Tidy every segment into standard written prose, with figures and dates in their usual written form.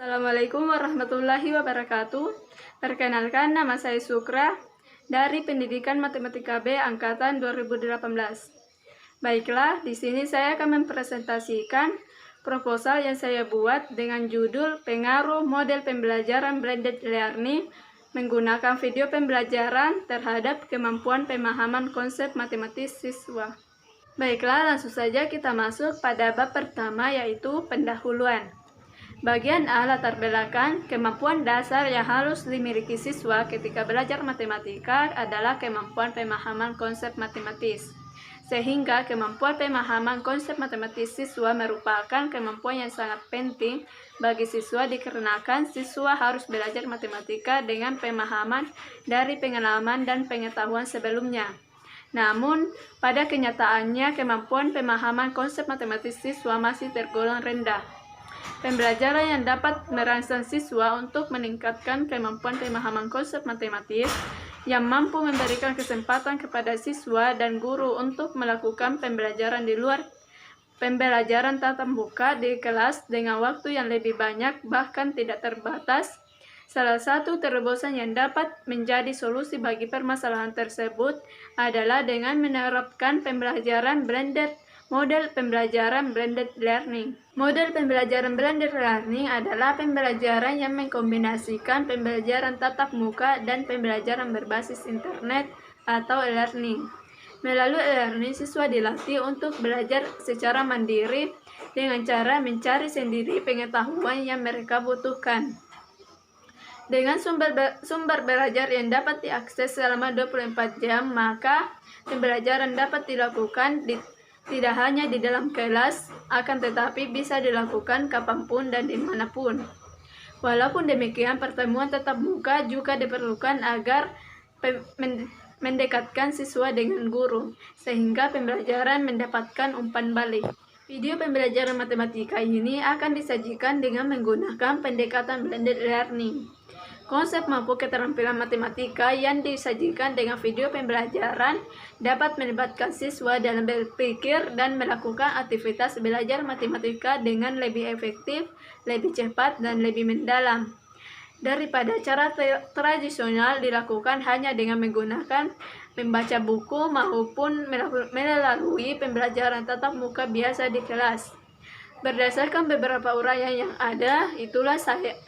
Assalamualaikum warahmatullahi wabarakatuh. Perkenalkan, nama saya Sukra dari Pendidikan Matematika B angkatan 2018. Baiklah, di sini saya akan mempresentasikan proposal yang saya buat dengan judul Pengaruh Model Pembelajaran Blended Learning menggunakan video pembelajaran terhadap kemampuan pemahaman konsep matematis siswa. Baiklah, langsung saja kita masuk pada bab pertama, yaitu pendahuluan. Bagian A, latar belakang. Kemampuan dasar yang harus dimiliki siswa ketika belajar matematika adalah kemampuan pemahaman konsep matematis. Sehingga kemampuan pemahaman konsep matematis siswa merupakan kemampuan yang sangat penting bagi siswa dikarenakan siswa harus belajar matematika dengan pemahaman dari pengalaman dan pengetahuan sebelumnya. Namun, pada kenyataannya kemampuan pemahaman konsep matematis siswa masih tergolong rendah. Pembelajaran yang dapat merangsang siswa untuk meningkatkan kemampuan pemahaman konsep matematis yang mampu memberikan kesempatan kepada siswa dan guru untuk melakukan pembelajaran di luar pembelajaran tatap muka di kelas dengan waktu yang lebih banyak bahkan tidak terbatas. Salah satu terobosan yang dapat menjadi solusi bagi permasalahan tersebut adalah dengan menerapkan model pembelajaran blended learning. Model pembelajaran blended learning adalah pembelajaran yang mengkombinasikan pembelajaran tatap muka dan pembelajaran berbasis internet atau e-learning. Melalui e-learning, siswa dilatih untuk belajar secara mandiri dengan cara mencari sendiri pengetahuan yang mereka butuhkan. Dengan sumber belajar yang dapat diakses selama 24 jam, maka pembelajaran dapat dilakukan tidak hanya di dalam kelas, akan tetapi bisa dilakukan kapanpun dan dimanapun. Walaupun demikian, pertemuan tatap muka juga diperlukan agar mendekatkan siswa dengan guru, sehingga pembelajaran mendapatkan umpan balik. Video pembelajaran matematika ini akan disajikan dengan menggunakan pendekatan blended learning. Konsep mampu keterampilan matematika yang disajikan dengan video pembelajaran dapat melibatkan siswa dalam berpikir dan melakukan aktivitas belajar matematika dengan lebih efektif, lebih cepat, dan lebih mendalam daripada cara tradisional dilakukan hanya dengan menggunakan membaca buku maupun melalui pembelajaran tatap muka biasa di kelas. Berdasarkan beberapa uraian yang ada, itulah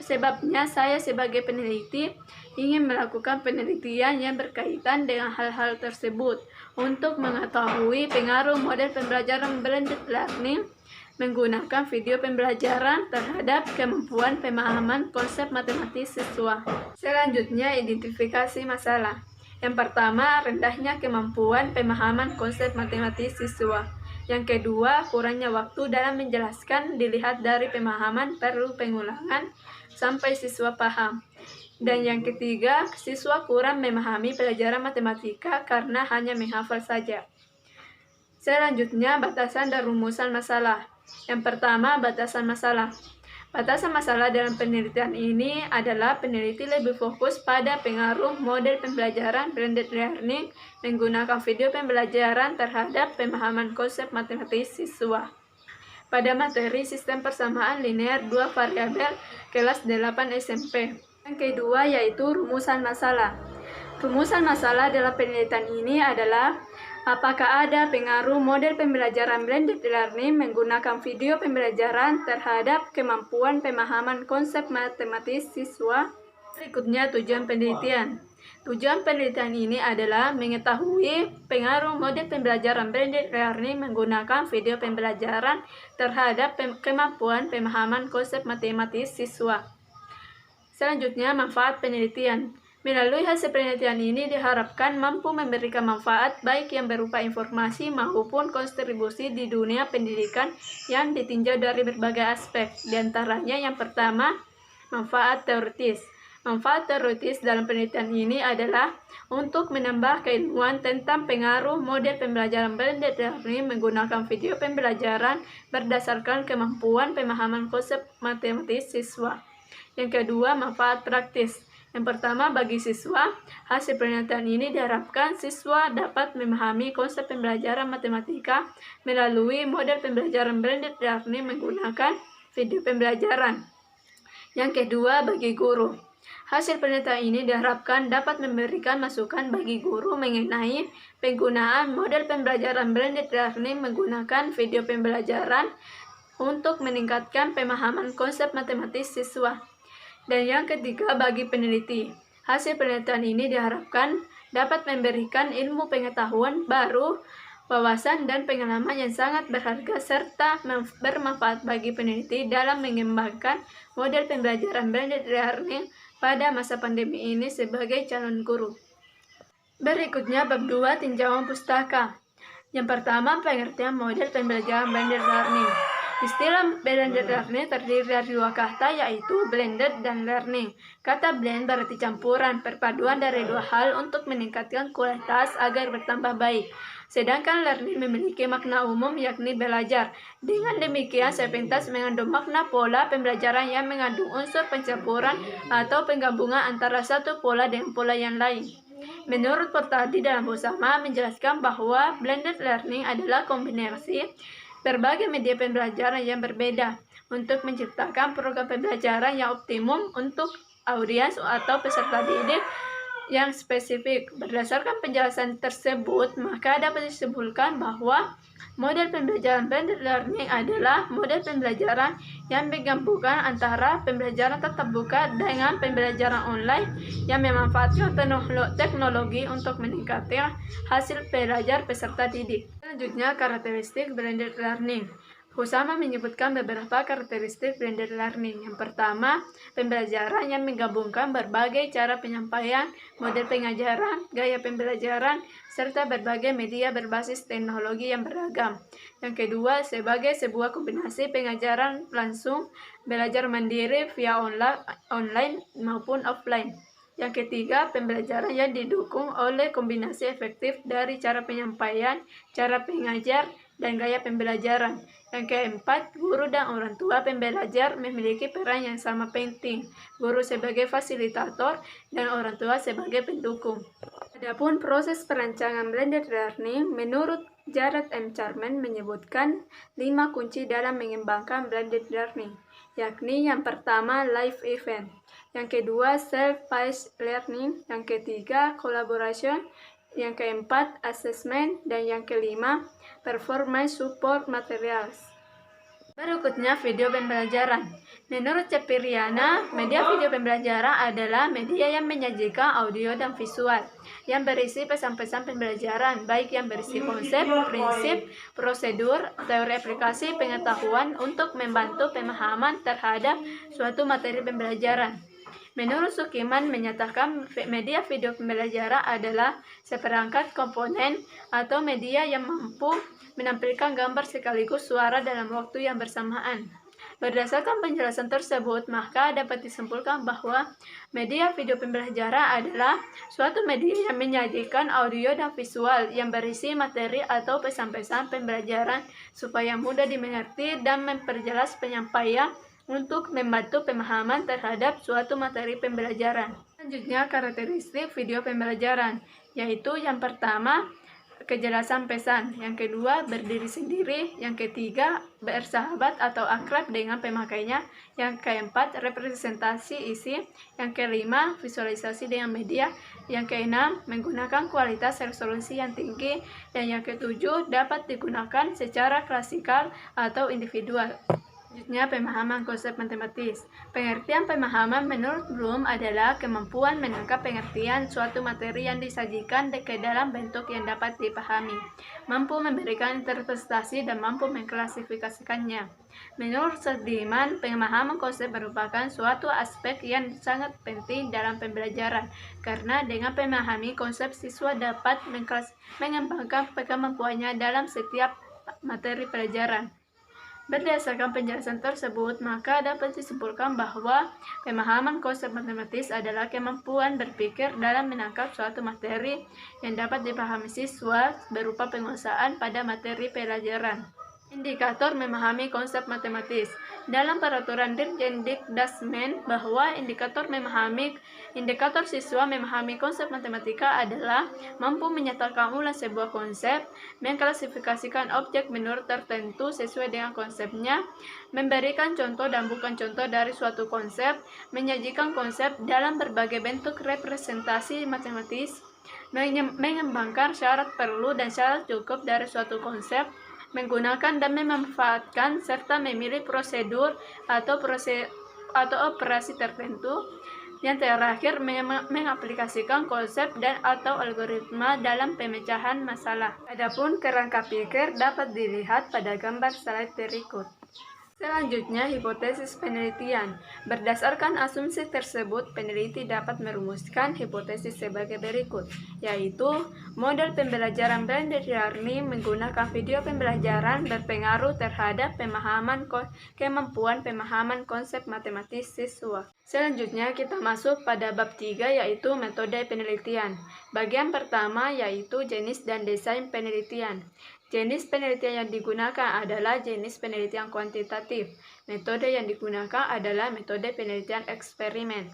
sebabnya saya sebagai peneliti ingin melakukan penelitian yang berkaitan dengan hal-hal tersebut untuk mengetahui pengaruh model pembelajaran blended learning menggunakan video pembelajaran terhadap kemampuan pemahaman konsep matematis siswa. Selanjutnya, identifikasi masalah. Yang pertama, rendahnya kemampuan pemahaman konsep matematis siswa. Yang kedua, kurangnya waktu dalam menjelaskan dilihat dari pemahaman perlu pengulangan sampai siswa paham. Dan yang ketiga, siswa kurang memahami pelajaran matematika karena hanya menghafal saja. Selanjutnya, batasan dan rumusan masalah. Yang pertama, batasan masalah. Batasan masalah dalam penelitian ini adalah peneliti lebih fokus pada pengaruh model pembelajaran blended learning menggunakan video pembelajaran terhadap pemahaman konsep matematis siswa. Pada materi sistem persamaan linear 2 variabel kelas 8 SMP. Yang kedua yaitu rumusan masalah. Rumusan masalah dalam penelitian ini adalah apakah ada pengaruh model pembelajaran blended learning menggunakan video pembelajaran terhadap kemampuan pemahaman konsep matematis siswa? Berikutnya tujuan penelitian. Tujuan penelitian ini adalah mengetahui pengaruh model pembelajaran blended learning menggunakan video pembelajaran terhadap kemampuan pemahaman konsep matematis siswa. Selanjutnya, manfaat penelitian. Melalui hasil penelitian ini diharapkan mampu memberikan manfaat baik yang berupa informasi maupun kontribusi di dunia pendidikan yang ditinjau dari berbagai aspek. Di antaranya yang pertama, manfaat teoritis. Manfaat teoritis dalam penelitian ini adalah untuk menambah keilmuan tentang pengaruh model pembelajaran blended learning menggunakan video pembelajaran berdasarkan kemampuan pemahaman konsep matematis siswa. Yang kedua, manfaat praktis. Yang pertama, bagi siswa, hasil penelitian ini diharapkan siswa dapat memahami konsep pembelajaran matematika melalui model pembelajaran blended learning menggunakan video pembelajaran. Yang kedua, bagi guru. Hasil penelitian ini diharapkan dapat memberikan masukan bagi guru mengenai penggunaan model pembelajaran blended learning menggunakan video pembelajaran untuk meningkatkan pemahaman konsep matematis siswa. Dan yang ketiga, bagi peneliti. Hasil penelitian ini diharapkan dapat memberikan ilmu pengetahuan baru, wawasan dan pengalaman yang sangat berharga serta bermanfaat bagi peneliti dalam mengembangkan model pembelajaran blended learning pada masa pandemi ini sebagai calon guru. Berikutnya bab 2, tinjauan pustaka. Yang pertama, pengertian model pembelajaran blended learning. Istilah blended learning terdiri dari dua kata, yaitu blended dan learning. Kata blend berarti campuran, perpaduan dari dua hal untuk meningkatkan kualitas agar bertambah baik. Sedangkan learning memiliki makna umum, yakni belajar. Dengan demikian, sepintas mengandung makna pola pembelajaran yang mengandung unsur pencampuran atau penggabungan antara satu pola dengan pola yang lain. Menurut Portaldi dalam bersama menjelaskan bahwa blended learning adalah kombinasi berbagai media pembelajaran yang berbeda untuk menciptakan program pembelajaran yang optimum untuk audiens atau peserta didik yang spesifik. Berdasarkan penjelasan tersebut, maka dapat disimpulkan bahwa model pembelajaran blended learning adalah model pembelajaran yang menggabungkan antara pembelajaran tatap muka dengan pembelajaran online yang memanfaatkan teknologi untuk meningkatkan hasil belajar peserta didik. Selanjutnya, karakteristik blended learning. Husama menyebutkan beberapa karakteristik blended learning. Yang pertama, pembelajaran yang menggabungkan berbagai cara penyampaian, model pengajaran, gaya pembelajaran, serta berbagai media berbasis teknologi yang beragam. Yang kedua, sebagai sebuah kombinasi pengajaran langsung, belajar mandiri via online maupun offline. Yang ketiga, pembelajaran yang didukung oleh kombinasi efektif dari cara penyampaian, cara pengajar, dan gaya pembelajaran. Yang keempat, guru dan orang tua pembelajar memiliki peran yang sama penting, guru sebagai fasilitator dan orang tua sebagai pendukung. Adapun proses perancangan blended learning, menurut Jared M. Charman menyebutkan 5 kunci dalam mengembangkan blended learning, yakni yang pertama, live event, yang kedua, self-paced learning, yang ketiga, collaboration, yang keempat, assessment, dan yang kelima, performance support materials. Berikutnya, video pembelajaran. Menurut Cepiriana, media video pembelajaran adalah media yang menyajikan audio dan visual yang berisi pesan-pesan pembelajaran, baik yang berisi konsep, prinsip, prosedur, teori aplikasi, pengetahuan untuk membantu pemahaman terhadap suatu materi pembelajaran. Menurut Sukiman menyatakan media video pembelajaran adalah seperangkat komponen atau media yang mampu menampilkan gambar sekaligus suara dalam waktu yang bersamaan. Berdasarkan penjelasan tersebut, maka dapat disimpulkan bahwa media video pembelajaran adalah suatu media yang menyajikan audio dan visual yang berisi materi atau pesan-pesan pembelajaran supaya mudah dimengerti dan memperjelas penyampaian untuk membantu pemahaman terhadap suatu materi pembelajaran. Selanjutnya, karakteristik video pembelajaran, yaitu yang pertama, kejelasan pesan, yang kedua, berdiri sendiri, yang ketiga, bersahabat atau akrab dengan pemakainya, yang keempat, representasi isi, yang kelima, visualisasi dengan media, yang keenam, menggunakan kualitas resolusi yang tinggi, dan yang ketujuh, dapat digunakan secara klasikal atau individual. Selanjutnya, pemahaman konsep matematis. Pengertian pemahaman menurut Bloom adalah kemampuan menangkap pengertian suatu materi yang disajikan ke dalam bentuk yang dapat dipahami, mampu memberikan interpretasi, dan mampu mengklasifikasikannya. Menurut Sediman, pemahaman konsep merupakan suatu aspek yang sangat penting dalam pembelajaran, karena dengan memahami konsep, siswa dapat mengembangkan kemampuannya dalam setiap materi pelajaran. Berdasarkan penjelasan tersebut, maka dapat disimpulkan bahwa pemahaman konsep matematis adalah kemampuan berpikir dalam menangkap suatu materi yang dapat dipahami siswa berupa penguasaan pada materi pelajaran. Indikator memahami konsep matematis. Dalam peraturan Dirjen Dikdasmen bahwa indikator siswa memahami konsep matematika adalah mampu menyatakan ulang sebuah konsep, mengklasifikasikan objek menurut tertentu sesuai dengan konsepnya, memberikan contoh dan bukan contoh dari suatu konsep, menyajikan konsep dalam berbagai bentuk representasi matematis, mengembangkan syarat perlu dan syarat cukup dari suatu konsep, menggunakan dan memanfaatkan serta memilih prosedur atau operasi tertentu. Yang terakhir, mengaplikasikan konsep dan atau algoritma dalam pemecahan masalah. Adapun kerangka pikir dapat dilihat pada gambar slide berikut. Selanjutnya, hipotesis penelitian. Berdasarkan asumsi tersebut, peneliti dapat merumuskan hipotesis sebagai berikut, yaitu model pembelajaran blended learning menggunakan video pembelajaran berpengaruh terhadap kemampuan pemahaman konsep matematis siswa. Selanjutnya, kita masuk pada bab 3, yaitu metode penelitian. Bagian pertama yaitu jenis dan desain penelitian. Jenis penelitian yang digunakan adalah jenis penelitian kuantitatif. Metode yang digunakan adalah metode penelitian eksperimen.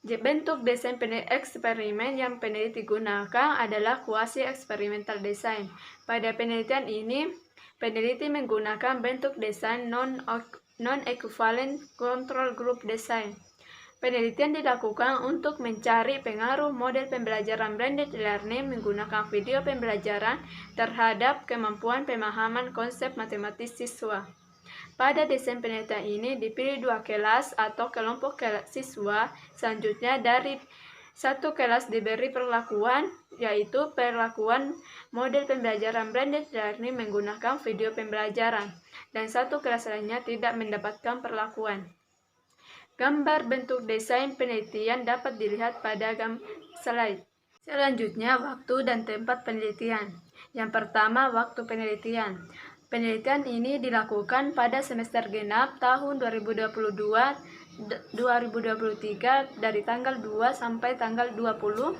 Bentuk desain eksperimen yang peneliti gunakan adalah quasi experimental design. Pada penelitian ini, peneliti menggunakan bentuk desain non-equivalent control group design. Penelitian dilakukan untuk mencari pengaruh model pembelajaran blended learning menggunakan video pembelajaran terhadap kemampuan pemahaman konsep matematis siswa. Pada desain penelitian ini dipilih 2 kelas atau kelompok siswa. Selanjutnya dari satu kelas diberi perlakuan, yaitu perlakuan model pembelajaran blended learning menggunakan video pembelajaran, dan satu kelas lainnya tidak mendapatkan perlakuan. Gambar bentuk desain penelitian dapat dilihat pada slide. Selanjutnya, waktu dan tempat penelitian. Yang pertama, waktu penelitian. Penelitian ini dilakukan pada semester genap tahun 2022-2023 dari tanggal 2 sampai tanggal 20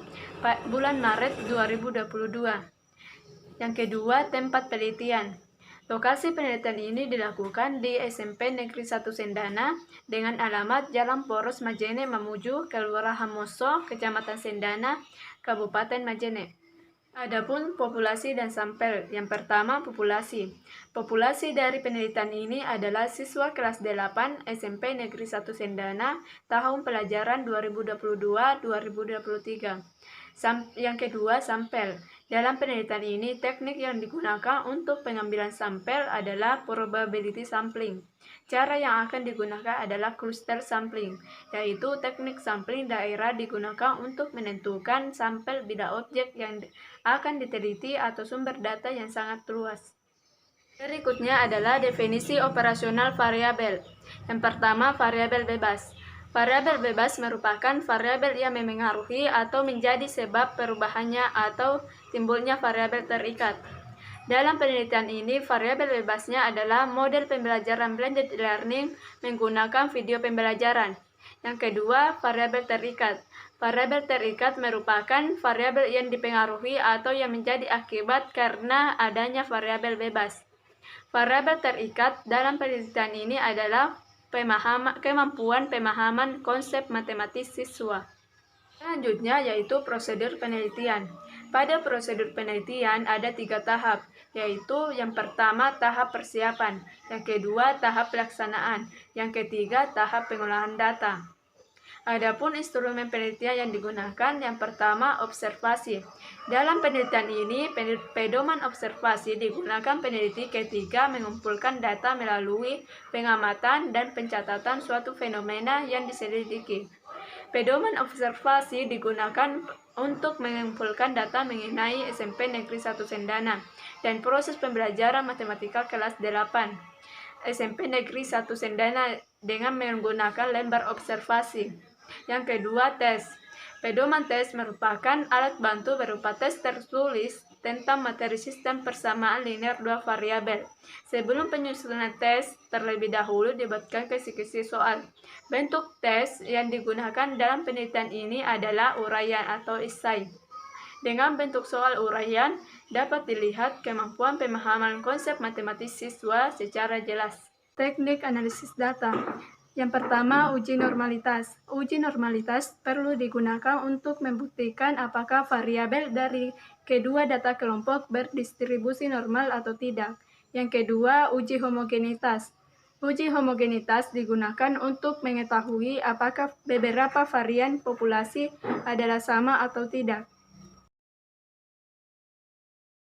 bulan Maret 2022. Yang kedua, tempat penelitian. Lokasi penelitian ini dilakukan di SMP Negeri 1 Sendana dengan alamat Jalan Poros Majene Mamuju, Kelurahan Moso, Kecamatan Sendana, Kabupaten Majene. Adapun populasi dan sampel. Yang pertama, populasi. Populasi dari penelitian ini adalah siswa kelas 8 SMP Negeri 1 Sendana tahun pelajaran 2022-2023. Yang kedua, sampel. Dalam penelitian ini, teknik yang digunakan untuk pengambilan sampel adalah probability sampling. Cara yang akan digunakan adalah cluster sampling, yaitu teknik sampling daerah digunakan untuk menentukan sampel bila objek yang akan diteliti atau sumber data yang sangat luas. Berikutnya adalah definisi operasional variabel. Yang pertama, variabel bebas. Variabel bebas merupakan variabel yang memengaruhi atau menjadi sebab perubahannya atau timbulnya variabel terikat. Dalam penelitian ini, variabel bebasnya adalah model pembelajaran blended learning menggunakan video pembelajaran. Yang kedua, variabel terikat. Variabel terikat merupakan variabel yang dipengaruhi atau yang menjadi akibat karena adanya variabel bebas. Variabel terikat dalam penelitian ini adalah kemampuan pemahaman konsep matematis siswa. Selanjutnya yaitu prosedur penelitian. Pada prosedur penelitian ada 3 tahap, yaitu yang pertama tahap persiapan, yang kedua tahap pelaksanaan, yang ketiga tahap pengolahan data. Adapun instrumen penelitian yang digunakan, yang pertama observasi. Dalam penelitian ini, pedoman observasi digunakan peneliti ketika mengumpulkan data melalui pengamatan dan pencatatan suatu fenomena yang diselidiki. Pedoman observasi digunakan untuk mengumpulkan data mengenai SMP Negeri 1 Sendana dan proses pembelajaran matematika kelas 8 SMP Negeri 1 Sendana dengan menggunakan lembar observasi. Yang kedua, tes. Pedoman tes merupakan alat bantu berupa tes tertulis tentang materi sistem persamaan linear 2 variabel. Sebelum penyusunan tes, terlebih dahulu dibuatkan kisi-kisi soal. Bentuk tes yang digunakan dalam penelitian ini adalah uraian atau esai. Dengan bentuk soal uraian, dapat dilihat kemampuan pemahaman konsep matematis siswa secara jelas. Teknik analisis data. Yang pertama, uji normalitas. Uji normalitas perlu digunakan untuk membuktikan apakah variabel dari kedua data kelompok berdistribusi normal atau tidak. Yang kedua, uji homogenitas. Uji homogenitas digunakan untuk mengetahui apakah beberapa varian populasi adalah sama atau tidak.